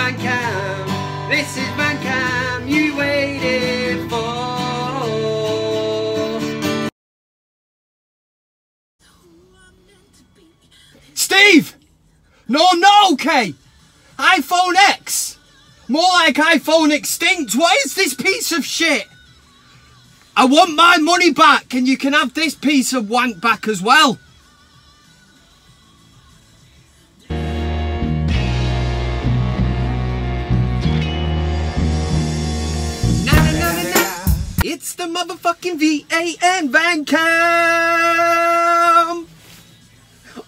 VanCam. This is VanCam you waited for. Steve! No, okay! iPhone X! More like iPhone extinct. What is this piece of shit? I want my money back, and you can have this piece of wank back as well. It's the motherfucking VAN VanCam!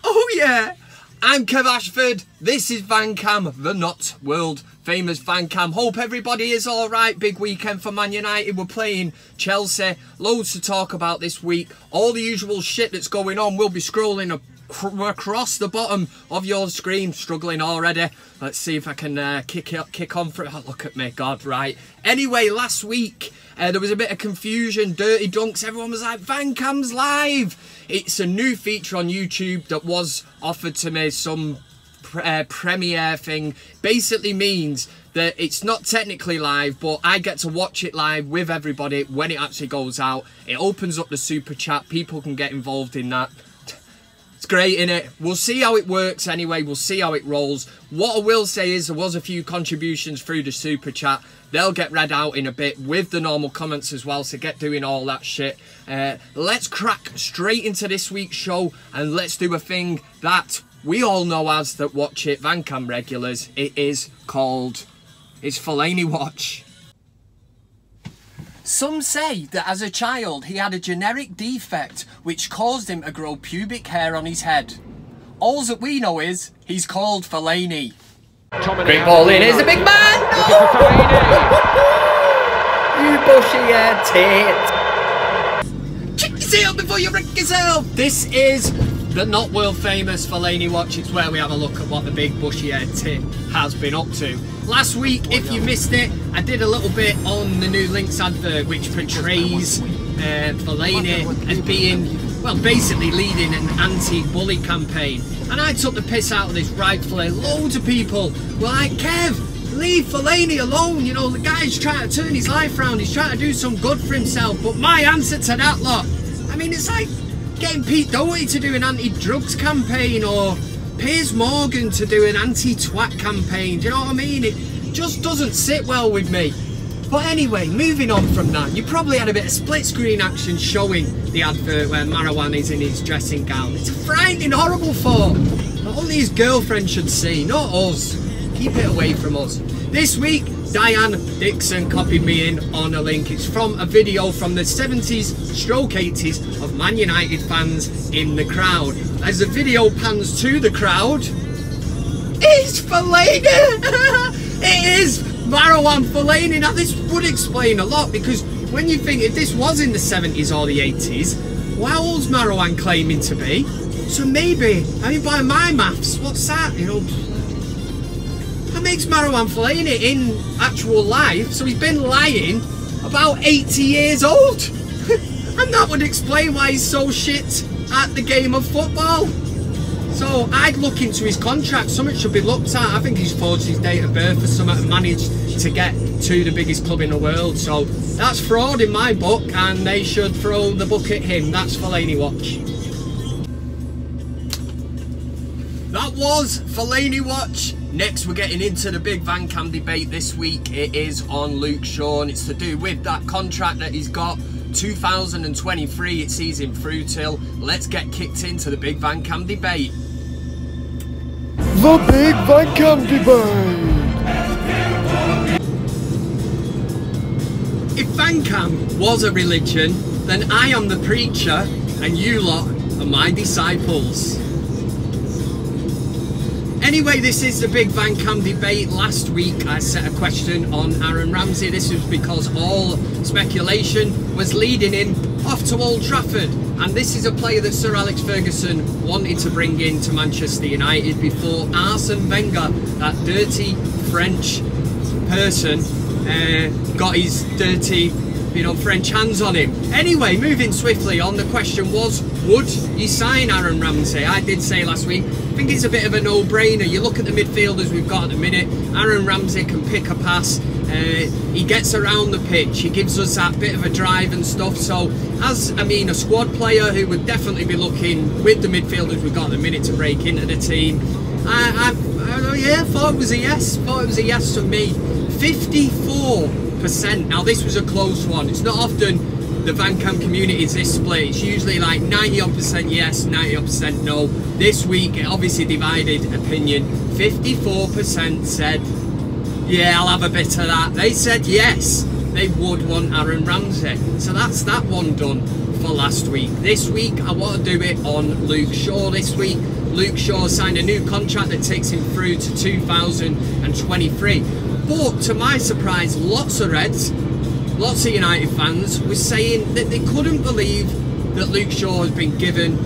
Oh yeah! I'm Kev Ashford, this is VanCam, the not world famous VanCam. Hope everybody is alright. Big weekend for Man United. We're playing Chelsea. Loads to talk about this week. All the usual shit that's going on. We'll be scrolling across the bottom of your screen. Struggling already. Let's see if I can kick on for it. Oh, look at me, God, right. Anyway, last week there was a bit of confusion, dirty dunks. Everyone was like, VanCam's live. It's a new feature on YouTube that was offered to me, some premiere thing. Basically means that it's not technically live, but I get to watch it live with everybody when it actually goes out. It opens up the super chat. People can get involved in that. It's great, innit? We'll see how it works anyway. We'll see how it rolls. What I will say is there was a few contributions through the super chat. They'll get read out in a bit with the normal comments as well, so get doing all that shit. Let's crack straight into this week's show, and let's do a thing that we all know as that watch it, VanCam regulars. It is called, it's Fellaini Watch. Some say that as a child he had a genetic defect which caused him to grow pubic hair on his head. All that we know is he's called Fellaini. Great ball in, here's the big man! No! You bushy hair tit! Check yourself before you wreck yourself! This is the not world famous Fellaini Watch. It's where we have a look at what the big bushy hair tit has been up to. Last week, if you missed it, I did a little bit on the new Links advert which portrays Fellaini as being, well, basically leading an anti-bully campaign. And I took the piss out of this rightfully. Loads of people were like, Kev, leave Fellaini alone. You know, the guy's trying to turn his life around. He's trying to do some good for himself. But my answer to that lot, I mean, it's like getting Pete Doherty to do an anti-drugs campaign or Piers Morgan to do an anti-twat campaign. Do you know what I mean? It just doesn't sit well with me. But anyway, moving on from that, you probably had a bit of split screen action showing the advert where Marouane is in his dressing gown. It's a frightening, horrible thought that only his girlfriend should see, not us. Keep it away from us. This week, Diane Dixon copied me in on a link. It's from a video from the 70s/80s of Man United fans in the crowd. As the video pans to the crowd, it's Fellaini! It is Marouane Fellaini. Now this would explain a lot, because when you think if this was in the 70s or the 80s, well, how old's Marouane claiming to be? So maybe, I mean, by my maths, what's that? You know, that makes Marouane Fellaini in actual life, so he's been lying, about 80 years old. And that would explain why he's so shit at the game of football. So I'd look into his contract. Something should be looked at. I think he's forged his date of birth or something and managed to get to the biggest club in the world. So that's fraud in my book, and they should throw the book at him. That's Fellaini Watch. That was Fellaini Watch. Next, we're getting into the big VanCam debate this week. It is on Luke Shaw. It's to do with that contract that he's got. 2023, it sees him through till. Let's get kicked into the big VanCam debate. The big VanCam debate. If VanCam was a religion, then I am the preacher and you lot are my disciples. Anyway, this is the big VanCam debate. Last week I set a question on Aaron Ramsey. This was because all speculation was leading him off to Old Trafford. And this is a player that Sir Alex Ferguson wanted to bring into Manchester United before Arsene Wenger, that dirty French person, got his dirty, you know, French hands on him. Anyway, moving swiftly on, the question was, would you sign Aaron Ramsey? I did say last week, think it's a bit of a no-brainer. You look at the midfielders we've got at the minute. Aaron Ramsey can pick a pass. He gets around the pitch. He gives us that bit of a drive and stuff. So, as a squad player who would definitely be looking with the midfielders we've got at the minute to break into the team, yeah, thought it was a yes. Thought it was a yes for me. 54%. Now, this was a close one. It's not often the VanCam community is this split. It's usually like 90% yes, 90% no. This week, it obviously divided opinion. 54% said, yeah, I'll have a bit of that. They said yes, they would want Aaron Ramsey. So that's that one done for last week. This week, I want to do it on Luke Shaw this week. Luke Shaw signed a new contract that takes him through to 2023. But to my surprise, lots of Reds, lots of United fans were saying that they couldn't believe that Luke Shaw has been given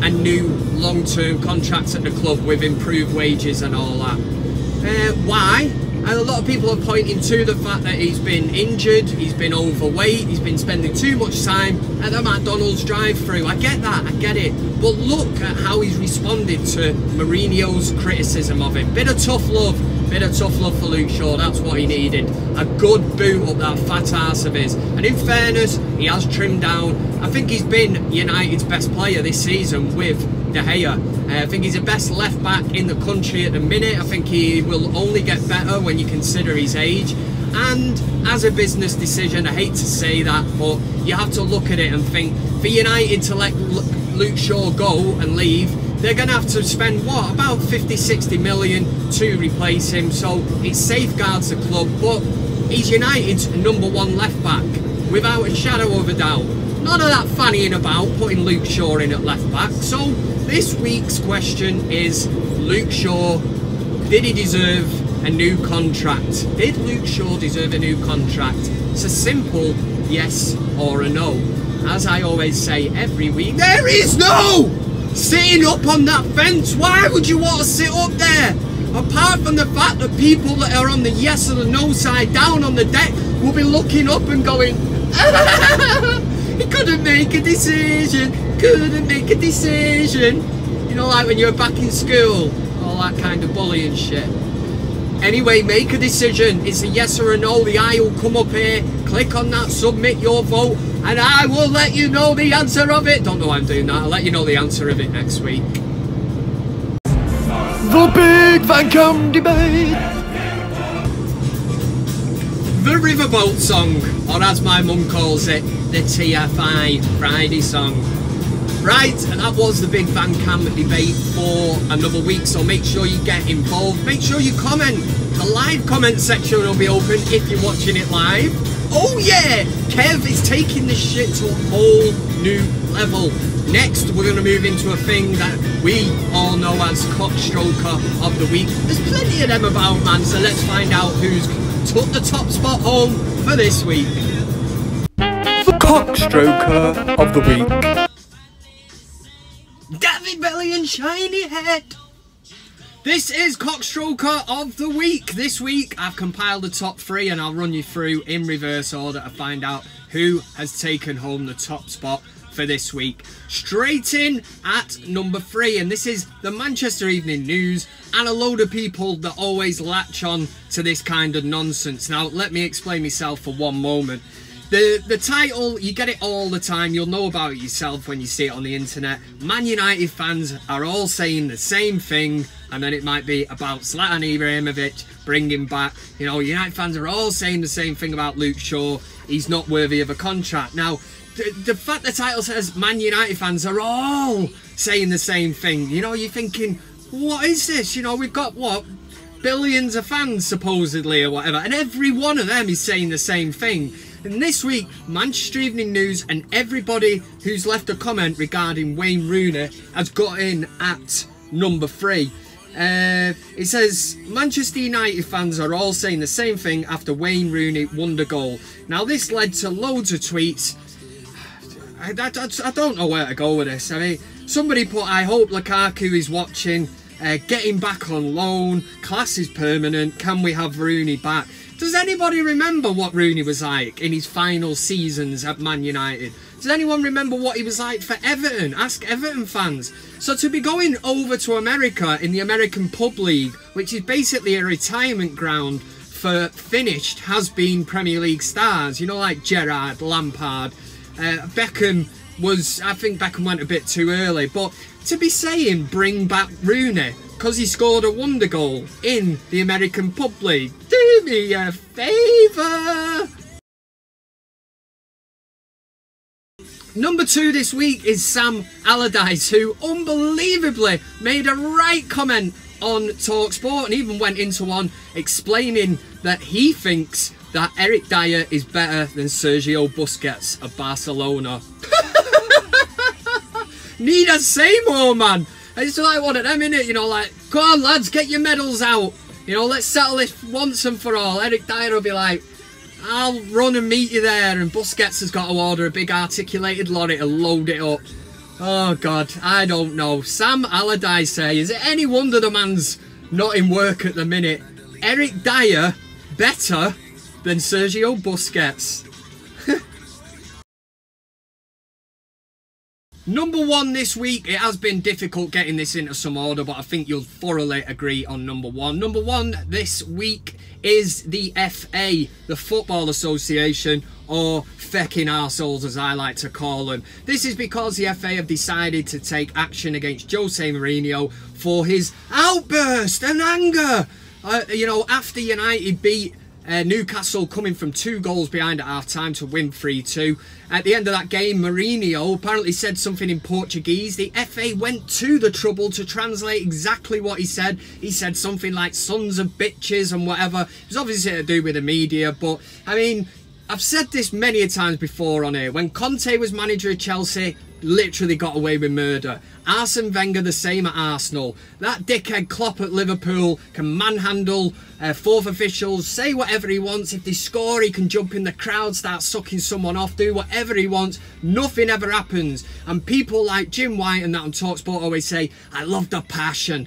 a new long-term contract at the club with improved wages and all that. Why? And a lot of people are pointing to the fact that he's been injured, he's been overweight, he's been spending too much time at the McDonald's drive-thru. I get that, I get it. But look at how he's responded to Mourinho's criticism of him. Bit of tough love for Luke Shaw. That's what he needed. A good boot up that fat arse of his. And in fairness, he has trimmed down. I think he's been United's best player this season with De Gea. I think he's the best left back in the country at the minute. I think he will only get better when you consider his age. And as a business decision, I hate to say that, but you have to look at it and think, for United to let Luke Shaw go and leave, they're going to have to spend, what, about 50-60 million to replace him. So it safeguards the club, but he's United's #1 left back, without a shadow of a doubt. None of that fannying about putting Luke Shaw in at left back. So this week's question is, Luke Shaw, did he deserve a new contract? Did Luke Shaw deserve a new contract? It's a simple yes or a no. As I always say every week, there is no sitting up on that fence. Why would you want to sit up there? Apart from the fact that people that are on the yes or the no side down on the deck will be looking up and going, he couldn't make a decision, you know, like when you were back in school, all that kind of bullying shit. Anyway, make a decision. It's a yes or a no. The eye will come up here, click on that, submit your vote, and I will let you know the answer of it. Don't know why I'm doing that. I'll let you know the answer of it next week. The big VanCam debate. The Riverboat song, or as my mum calls it, the TFI Friday song. Right, and that was the big VanCam debate for another week, so make sure you get involved. Make sure you comment. The live comment section will be open if you're watching it live. Oh yeah, Kev is taking this shit to a whole new level. Next, we're going to move into a thing that we all know as CockStroker of the week. There's plenty of them about, man, so let's find out who's took the top spot home for this week. The CockStroker of the week. David Belly and Shiny Head. This is CockStroker of the week. This week I've compiled the top 3 and I'll run you through in reverse order to find out who has taken home the top spot for this week. Straight in at number 3, and this is the Manchester Evening News and a load of people that always latch on to this kind of nonsense. Now let me explain myself for one moment. The title, you get it all the time, you'll know about it yourself when you see it on the internet. Man United fans are all saying the same thing, and then it might be about Zlatan Ibrahimovic bringing back, you know, United fans are all saying the same thing about Luke Shaw, he's not worthy of a contract. Now, the fact the title says Man United fans are all saying the same thing, you know, you're thinking, what is this? You know, we've got, what, billions of fans supposedly or whatever, and every one of them is saying the same thing. And this week, Manchester Evening News and everybody who's left a comment regarding Wayne Rooney has got in at number 3. It says, Manchester United fans are all saying the same thing after Wayne Rooney won the goal. Now this led to loads of tweets. I don't know where to go with this. I mean, somebody put, I hope Lukaku is watching, getting back on loan, class is permanent, can we have Rooney back? Does anybody remember what Rooney was like in his final seasons at Man United? Does anyone remember what he was like for Everton? Ask Everton fans. So to be going over to America in the American Pub League, which is basically a retirement ground for finished has-been Premier League stars, you know, like Gerrard, Lampard, Beckham was, I think Beckham went a bit too early, but to be saying bring back Rooney because he scored a wonder goal in the American Pub League, do me a favour. Number 2 this week is Sam Allardyce, who unbelievably made a right comment on TalkSport and even went into one explaining that he thinks that Eric Dyer is better than Sergio Busquets of Barcelona. Need I say more, man? It's like one of them, innit? You know, like, go on lads, get your medals out. You know, let's settle this once and for all. Eric Dyer will be like, I'll run and meet you there, and Busquets has got to order a big articulated lorry to load it up. Oh God, I don't know. Sam Allardyce, is it any wonder the man's not in work at the minute? Eric Dyer better than Sergio Busquets. Number 1 this week, it has been difficult getting this into some order, but I think you'll thoroughly agree on number 1. Number 1 this week is the FA, the Football Association, or fecking arseholes as I like to call them. This is because the FA have decided to take action against Jose Mourinho for his outburst and anger. You know, after United beat Newcastle, coming from 2 goals behind at half-time to win 3-2. At the end of that game, Mourinho apparently said something in Portuguese. The FA went to the trouble to translate exactly what he said. He said something like sons of bitches and whatever. It was obviously to do with the media, but I mean, I've said this many a times before on here. When Conte was manager of Chelsea, literally got away with murder. Arsene Wenger the same at Arsenal. That dickhead Klopp at Liverpool can manhandle fourth officials, say whatever he wants. If they score, he can jump in the crowd, start sucking someone off, do whatever he wants. Nothing ever happens. And people like Jim White and that on TalkSport always say, I love the passion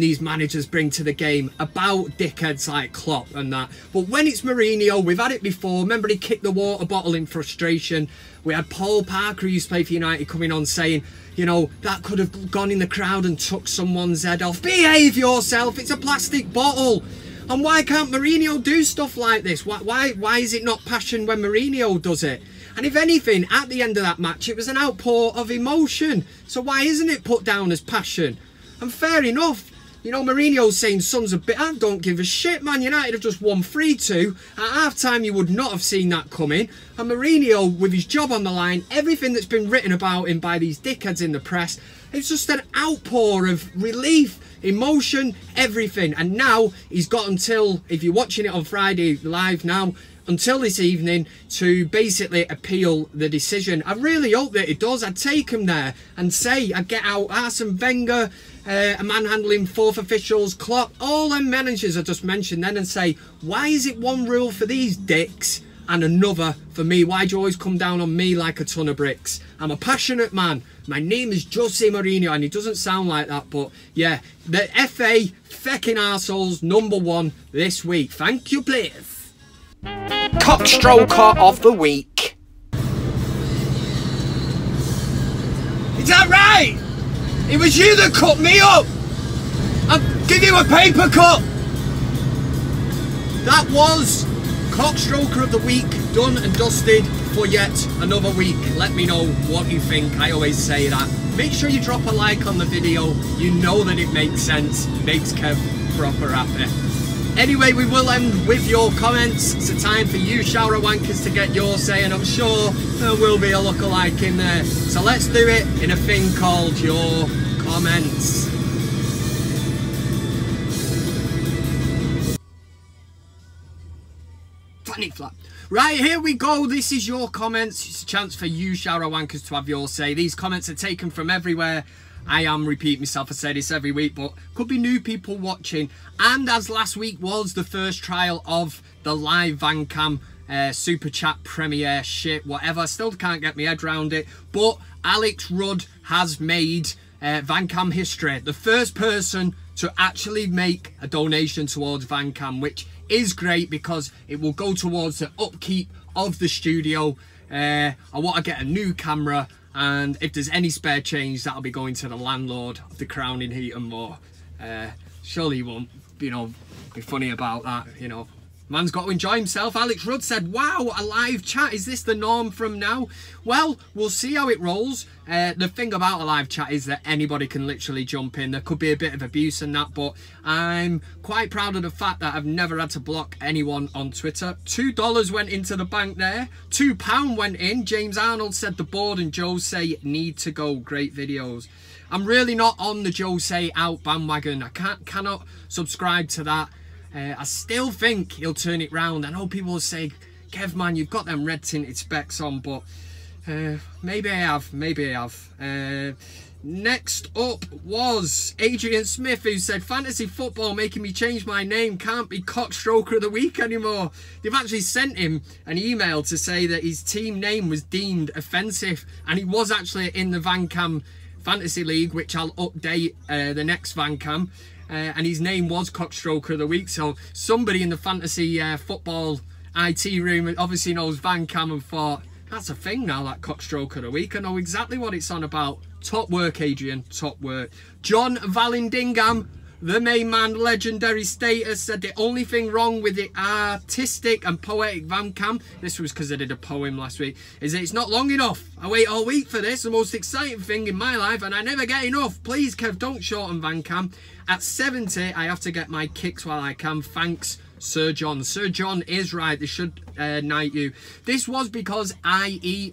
these managers bring to the game about dickheads like Klopp and that. But when it's Mourinho, we've had it before. Remember he kicked the water bottle in frustration. We had Paul Parker, who used to play for United, coming on saying, you know, that could have gone in the crowd and took someone's head off. Behave yourself, it's a plastic bottle. And why can't Mourinho do stuff like this? Why is it not passion when Mourinho does it? And if anything, at the end of that match, it was an outpour of emotion. So why isn't it put down as passion? And fair enough. You know, Mourinho's saying sons of bitch. I don't give a shit, man. United have just won 3-2. At half-time, you would not have seen that coming. And Mourinho, with his job on the line, everything that's been written about him by these dickheads in the press, it's just an outpour of relief, emotion, everything. And now he's got until, if you're watching it on Friday live now, until this evening to basically appeal the decision. I really hope that it does. I'd take him there and say, I'd get out Arsene Wenger, a manhandling fourth officials, Klopp, all them managers I just mentioned then, and say, why is it one rule for these dicks and another for me? Why do you always come down on me like a ton of bricks? I'm a passionate man. My name is Jose Mourinho, and he doesn't sound like that, but yeah, the FA fecking arseholes number 1 this week. Thank you, please. CockStroker of the week. Is that right? It was you that cut me up. I'll give you a paper cut. That was CockStroker of the week, done and dusted for yet another week. Let me know what you think. I always say that. Make sure you drop a like on the video. You know that it makes sense. Makes Kev proper happy. Anyway, we will end with your comments. It's a time for you shower wankers to get your say, and I'm sure there will be a lookalike in there. So let's do it in a thing called your comments. Fanny flap. Right, here we go. This is your comments. It's a chance for you shower wankers to have your say. These comments are taken from everywhere. I am repeating myself, I say this every week, but could be new people watching. And as last week was the first trial of the live VanCam super chat premiere shit, whatever, still can't get my head around it. But Alex Rudd has made VanCam history. The first person to actually make a donation towards VanCam, which is great because it will go towards the upkeep of the studio. I want to get a new camera, and if there's any spare change, that'll be going to the landlord of the Crown in Heaton Moor. Surely he won't, you know, be funny about that, you know. Man's got to enjoy himself. Alex Rudd said, wow, a live chat. Is this the norm from now? Well, we'll see how it rolls. The thing about a live chat is that anybody can literally jump in. There could be a bit of abuse and that, but I'm quite proud of the fact that I've never had to block anyone on Twitter. $2 went into the bank there. £2 went in. James Arnold said the board and Jose need to go. Great videos. I'm really not on the Jose out bandwagon. I cannot subscribe to that. I still think he'll turn it round. I know people will say, Kev, man, you've got them red tinted specs on, but maybe I have, maybe I have. Next up was Adrian Smith, who said, fantasy football making me change my name, can't be CockStroker of the week anymore. They've actually sent him an email to say that his team name was deemed offensive, and he was actually in the VanCam Fantasy League, which I'll update the next VanCam. And his name was CockStroker of the week, so somebody in the fantasy football IT room obviously knows VanCam and thought, that's a thing now, that CockStroker of the week. I know exactly what it's on about. Top work, Adrian, top work. John Valindingham, the main man, legendary status, said the only thing wrong with the artistic and poetic VanCam, this was because I did a poem last week, is that it's not long enough. I wait all week for this, the most exciting thing in my life, and I never get enough. Please, Kev, don't shorten VanCam. At 70, I have to get my kicks while I can. Thanks, Sir John. Sir John is right. They should knight you. This was because IE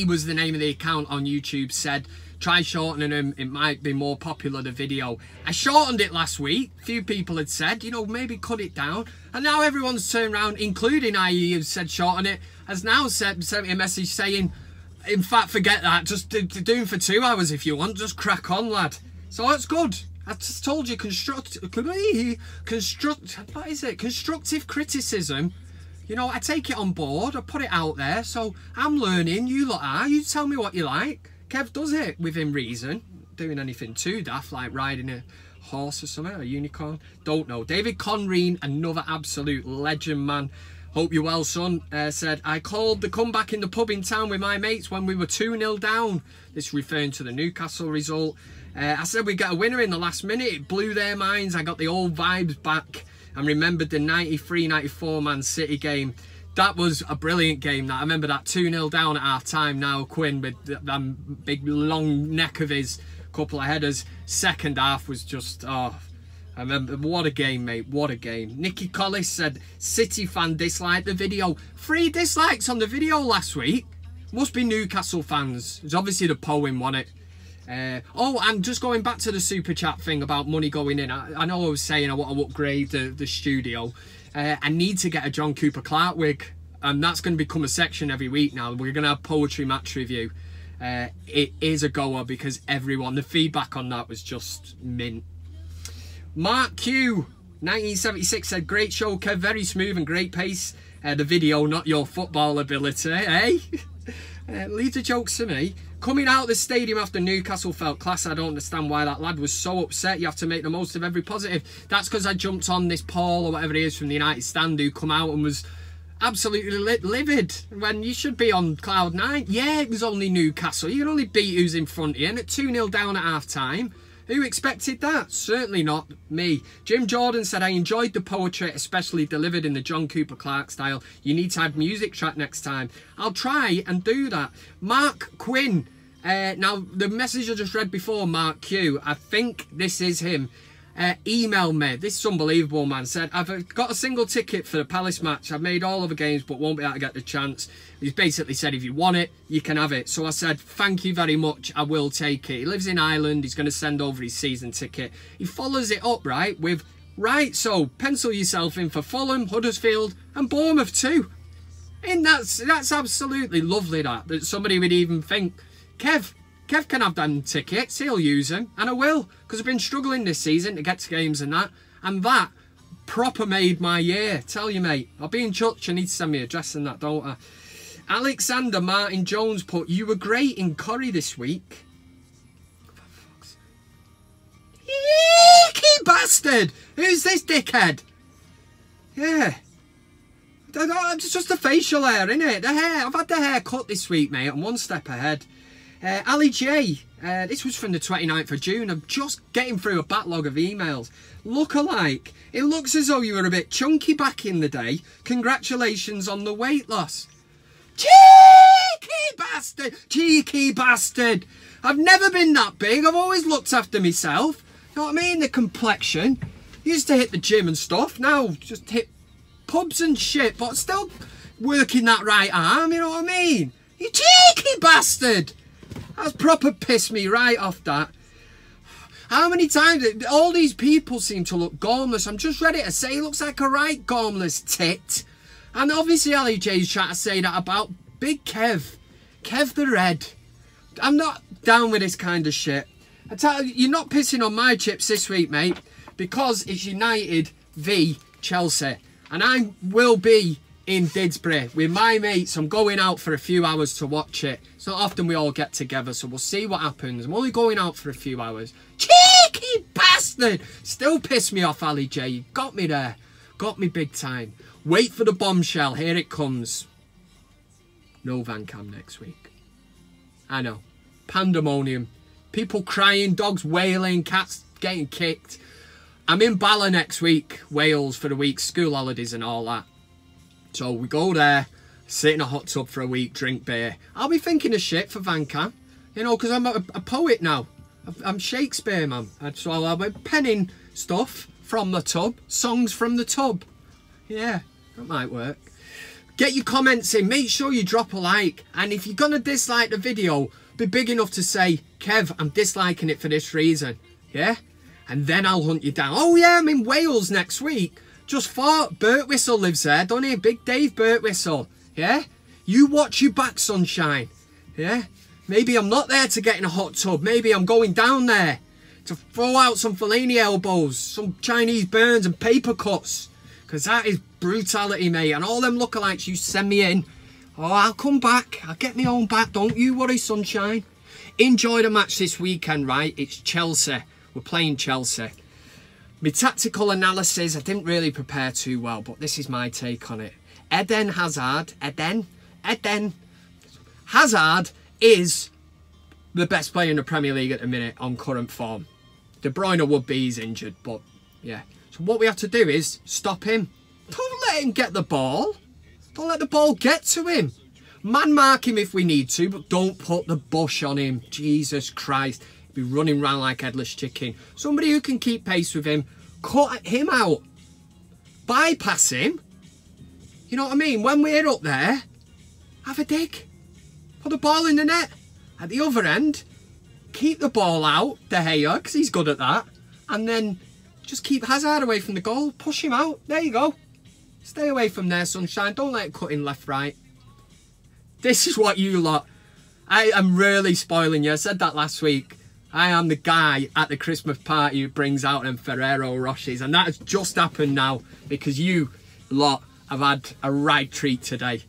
was the name of the account on YouTube, said, try shortening them, it might be more popular, the video. I shortened it last week. A few people had said, you know, maybe cut it down. And now everyone's turned around, including IE, who said shorten it, has now sent me a message saying, in fact, forget that. Just do them for 2 hours if you want. Just crack on, lad. So that's good. I just told you, constructive criticism. You know, I take it on board. I put it out there. So I'm learning. You lot are. You tell me what you like. Kev does it within reason. Doing anything too daft, like riding a horse or something, a unicorn. Don't know. David Conreen, another absolute legend, man. Hope you're well, son. Said, I called the comeback in the pub in town with my mates when we were 2-0 down. This referring to the Newcastle result. I said we'd get a winner in the last minute. It blew their minds. I got the old vibes back and remembered the 93-94 Man City game. That was a brilliant game. That I remember that 2-0 down at half-time. Now Quinn with that big long neck of his, couple of headers. Second half was just, oh, I remember, what a game, mate, what a game. Nicky Collis said, City fan disliked the video. 3 dislikes on the video last week. Must be Newcastle fans. It's obviously the poem, wasn't it? Oh, and just going back to the super chat thing about money going in. I know I was saying I want to upgrade the studio. I need to get a John Cooper Clarke wig, and that's going to become a section every week now. We're going to have poetry match review. It is a goer because everyone, the feedback on that was just mint. Mark Q 1976 said, great show, Kev, very smooth and great pace. The video, not your football ability, eh? Leave the jokes to me. Coming out of the stadium after Newcastle felt class. I don't understand why that lad was so upset. You have to make the most of every positive. That's because I jumped on this Paul or whatever he is from the United Stand who come out and was absolutely livid when you should be on cloud 9. Yeah, it was only Newcastle. You can only beat who's in front of you, and at 2-0 down at half time. Who expected that? Certainly not me. Jim Jordan said, I enjoyed the poetry, especially delivered in the John Cooper Clarke style. You need to add music track next time. I'll try and do that. Mark Quinn. Now, the message I just read before, Mark Q, I think this is him. Email me. This is unbelievable, man. Said, I've got a single ticket for the Palace match. I've made all other games, but won't be able to get the chance. He's basically said, if you want it, you can have it. So I said, thank you very much. I will take it. He lives in Ireland. He's going to send over his season ticket. He follows it up, right, with, right, so pencil yourself in for Fulham, Huddersfield, and Bournemouth too. And that's absolutely lovely, that somebody would even think, Kev can have them tickets, he'll use them, and I will, because I've been struggling this season to get to games and that proper made my year. Tell you, mate, I'll be in touch. I need to send me an address and that, don't I? Alexander Martin Jones put, you were great in Corrie this week. Cheeky bastard! Who's this dickhead? Yeah. It's just the facial hair, innit? The hair. I've had the hair cut this week, mate. I'm one step ahead. Ali J, this was from the 29th of June. I'm just getting through a backlog of emails. Look-alike. It looks as though you were a bit chunky back in the day. Congratulations on the weight loss. Cheeky bastard! Cheeky bastard! I've never been that big. I've always looked after myself. You know what I mean? The complexion. Used to hit the gym and stuff. Now, just hit pubs and shit. But still working that right arm. You know what I mean? You cheeky bastard! That's proper pissed me right off, that. How many times... All these people seem to look gormless. I'm just ready to say he looks like a right gormless tit. And obviously Ali J's trying to say that about Big Kev. Kev the Red. I'm not down with this kind of shit. I tell you, you're not pissing on my chips this week, mate. Because it's United v Chelsea. And I will be in Didsbury with my mates. I'm going out for a few hours to watch it. It's not often we all get together, so we'll see what happens. I'm only going out for a few hours. Cheeky bastard! Still piss me off, Ali J. You got me there. Got me big time. Wait for the bombshell. Here it comes. No VanCam next week. I know. Pandemonium. People crying, dogs wailing, cats getting kicked. I'm in Bala next week, Wales, for the week, school holidays and all that. So we go there, sit in a hot tub for a week, drink beer. I'll be thinking of shit for VanCam, you know, because I'm a poet now. I'm Shakespeare, man. So I'll be penning stuff from the tub, songs from the tub. Yeah, that might work. Get your comments in, make sure you drop a like. And if you're going to dislike the video, be big enough to say, Kev, I'm disliking it for this reason. Yeah? And then I'll hunt you down. Oh yeah, I'm in Wales next week. Just thought, Birtwistle lives there, don't he? Big Dave Birtwistle, yeah? You watch your back, sunshine, yeah? Maybe I'm not there to get in a hot tub. Maybe I'm going down there to throw out some Fellaini elbows, some Chinese burns and paper cuts. Because that is brutality, mate. And all them lookalikes you send me in, oh, I'll come back. I'll get my own back. Don't you worry, sunshine. Enjoy the match this weekend, right? It's Chelsea. We're playing Chelsea. My tactical analysis, I didn't really prepare too well, but this is my take on it. Eden Hazard is the best player in the Premier League at the minute on current form. De Bruyne would be, he's injured, but yeah. So what we have to do is stop him. Don't let him get the ball. Don't let the ball get to him. Man mark him if we need to, but don't put the bush on him. Jesus Christ. Be running around like headless chicken. Somebody who can keep pace with him, cut him out, bypass him. You know what I mean? When we're up there, have a dig, put the ball in the net. At the other end, keep the ball out, De Gea, because he's good at that, and then just keep Hazard away from the goal. Push him out. There you go. Stay away from there, sunshine. Don't let it cut in left, right. This is what you lot. I am really spoiling you. I said that last week. I am the guy at the Christmas party who brings out them Ferrero Rochers, and that has just happened now because you lot have had a right treat today.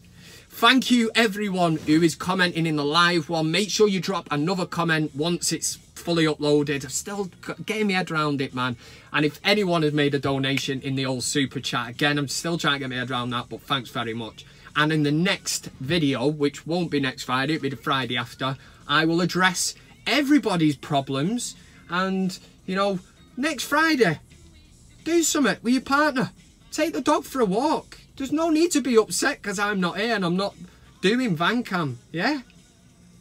Thank you everyone who is commenting in the live one. Make sure you drop another comment once it's fully uploaded. I'm still getting my head around it, man. And if anyone has made a donation in the old super chat, again, I'm still trying to get my head around that, but thanks very much. And in the next video, which won't be next Friday, it'll be the Friday after, I will address everybody's problems. And, you know, next Friday, do something with your partner. Take the dog for a walk. There's no need to be upset because I'm not here and I'm not doing VanCam, yeah?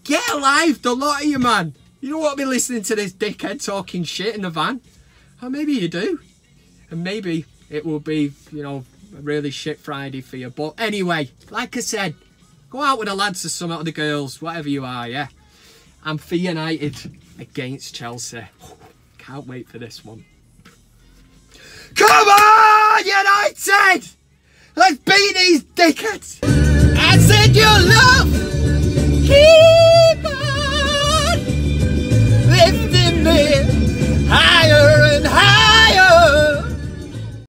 Get alive, the lot of you, man. You don't want to be listening to this dickhead talking shit in the van. Or maybe you do. And maybe it will be, you know, a really shit Friday for you. But anyway, like I said, go out with the lads or something, or the girls, whatever you are, yeah? I'm for United against Chelsea. Can't wait for this one. Come on, United! Let's beat these dickheads! I said you love!